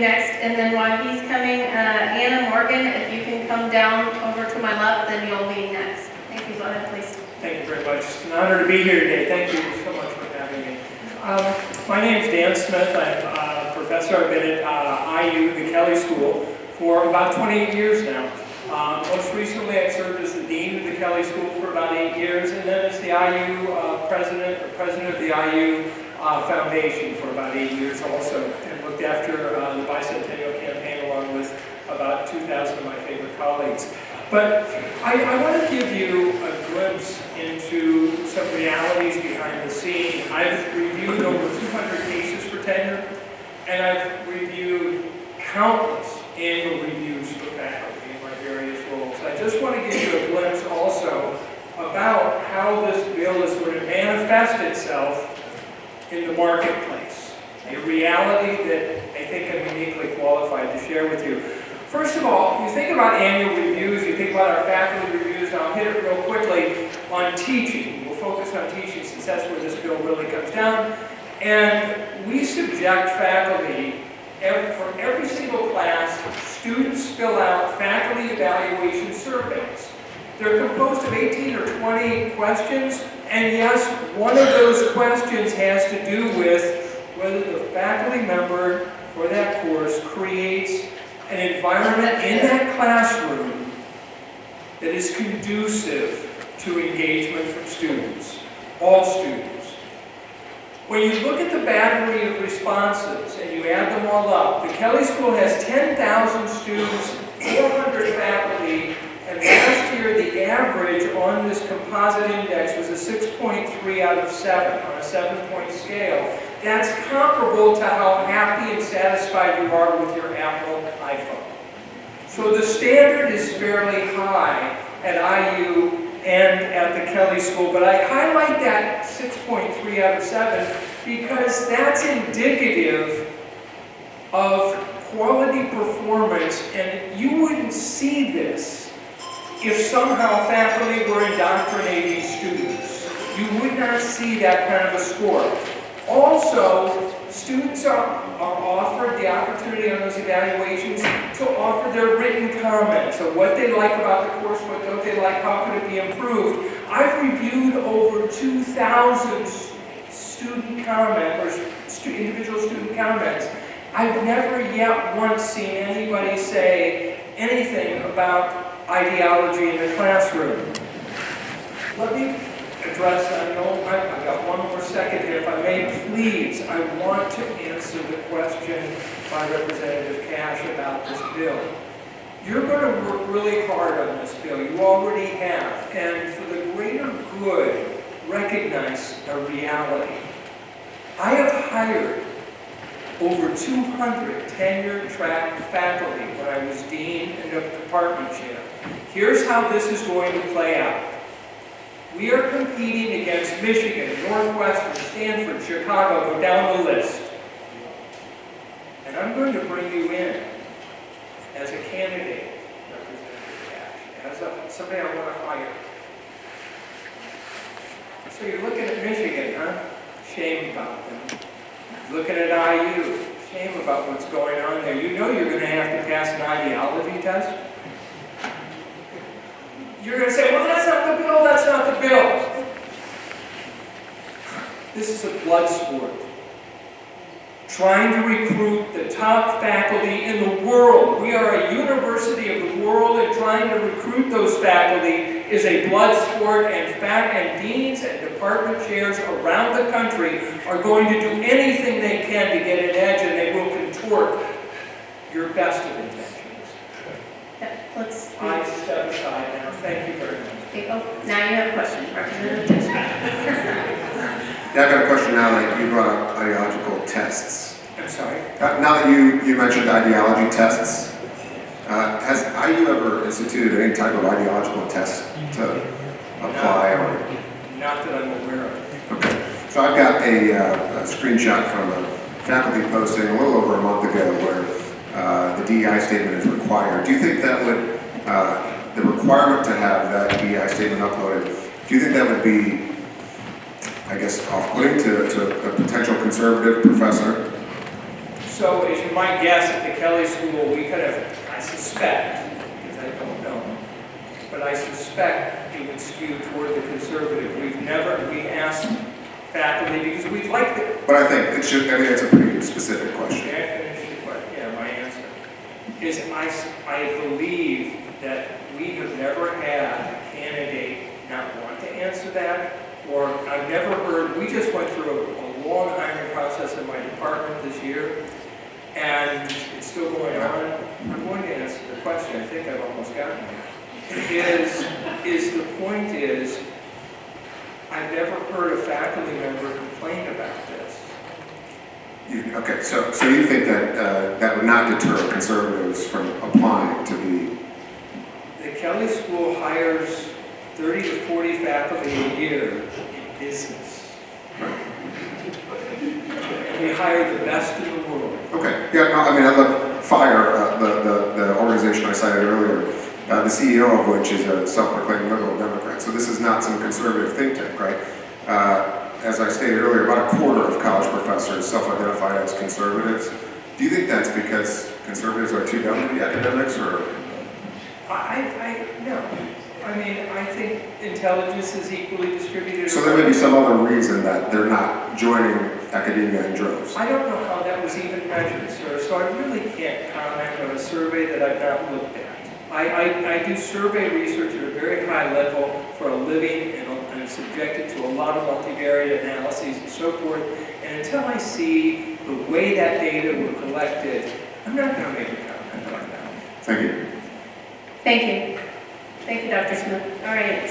next, and then while he's coming, Anna Morgan, if you can come down over to my left, then you'll be next. Thank you. Go ahead, please. Thank you very much. It's an honor to be here today. Thank you so much for having me. My name is Dan Smith. I'm a professor. I've been at IU, the Kelley School, for about 28 years now. Most recently, I served as the dean of the Kelley School for about 8 years, and then as the IU president of the IU Foundation for about 8 years also, and looked after the bicentennial campaign along with about 2,000 of my favorite colleagues. But I want to give you a glimpse into some realities behind the scene. I've reviewed over 200 cases for tenure, and I've reviewed countless annual reviews for faculty in my various roles. I just want to give you a glimpse also about how this bill is going to manifest itself in the marketplace, a reality that I think I'm uniquely qualified to share with you. First of all, you think about annual reviews, you think about our faculty reviews, and I'll hit it real quickly on teaching. We'll focus on teaching since that's where this bill really comes down. And we subject faculty, for every single class, students fill out faculty evaluation surveys. They're composed of 18 or 20 questions, and yes, one of those questions has to do with whether the faculty member for that course creates an environment in that classroom that is conducive to engagement from students, all students. When you look at the battery of responses and you add them all up, the Kelley School has 10,000 students, 400 faculty, and last year the average on this composite index was a 6.3 out of 7 on a 7-point scale. That's comparable to how happy and satisfied you are with your Apple iPhone. So the standard is fairly high at IU and at the Kelley School, but I highlight that 6.3 out of 7 because that's indicative of quality performance, and you wouldn't see this if somehow faculty were indoctrinating students. You would not see that kind of a score. Also, students are offered the opportunity on those evaluations to offer their written comments of what they like about the course, what don't they like, how could it be improved. I've reviewed over 2,000 student comments, or individual student comments. I've never yet once seen anybody say anything about ideology in the classroom. Let me address, I know I've got one more second here, if I may please, I want to answer the question by Representative Cash about this bill. You're going to work really hard on this bill, you already have, and for the greater good, recognize a reality. I have hired over 200 tenure-track faculty when I was dean and a department chair. Here's how this is going to play out. We are competing against Michigan, Northwestern, Stanford, Chicago, go down the list. And I'm going to bring you in as a candidate, Representative Cash, as somebody I want to hire. So you're looking at Michigan, huh? Shame about them. Looking at IU, shame about what's going on there. You know you're going to have to pass an ideology test. You're going to say, well, that's not the bill, that's not the bill. This is a blood sport. Trying to recruit the top faculty in the world. We are a university of the world, and trying to recruit those faculty is a blood sport, and deans and department chairs around the country are going to do anything they can to get an edge, and they will contort your best of intentions. I step aside now. Thank you very much. Okay, oh, now you have a question, Representative. Yeah, I've got a question now that you brought up ideological tests. I'm sorry? Now that you mentioned ideology tests, has IU ever instituted any type of ideological test to apply? No, not that I'm aware of. Okay. So I've got a screenshot from a faculty posting a little over a month ago where the DEI statement is required. Do you think that would, the requirement to have that DEI statement uploaded, do you think that would be, I guess, off-putting to a potential conservative professor? So as you might guess, at the Kelley School, we kind of, I suspect, because I don't know, but I suspect it would skew toward the conservative. We asked faculty because we'd like to. But I think it should, I mean, it's a pretty specific question. May I finish the question? Yeah, my answer is I believe that we have never had a candidate not want to answer that, or I've never heard, we just went through a long hiring process in my department this year, and it's still going on. I'm going to answer the question. I think I've almost gotten there. The point is, I've never heard a faculty member complain about this. Okay, so you think that that would not deter conservatives from applying to be? The Kelley School hires 30 to 40 faculty a year in business. And we hire the best in the world. Okay, yeah, no, I mean, I love FIRE, the organization I cited earlier, the CEO of which is a self-proclaimed liberal Democrat. So this is not some conservative think tank, right? As I stated earlier, about a quarter of college professors self-identify as conservatives. Do you think that's because conservatives are too dumb to be academics, or? No. I mean, I think intelligence is equally distributed. So there may be some other reason that they're not joining academia in droves. I don't know how that was even measured, sir, so I really can't comment on a survey that I've not looked at. I do survey research at a very high level for a living, and I'm subjected to a lot of multivariate analyses and so forth, and until I see the way that data were collected, I'm not going to make a comment on that. Thank you. Thank you. Thank you, Dr. Smith. All right.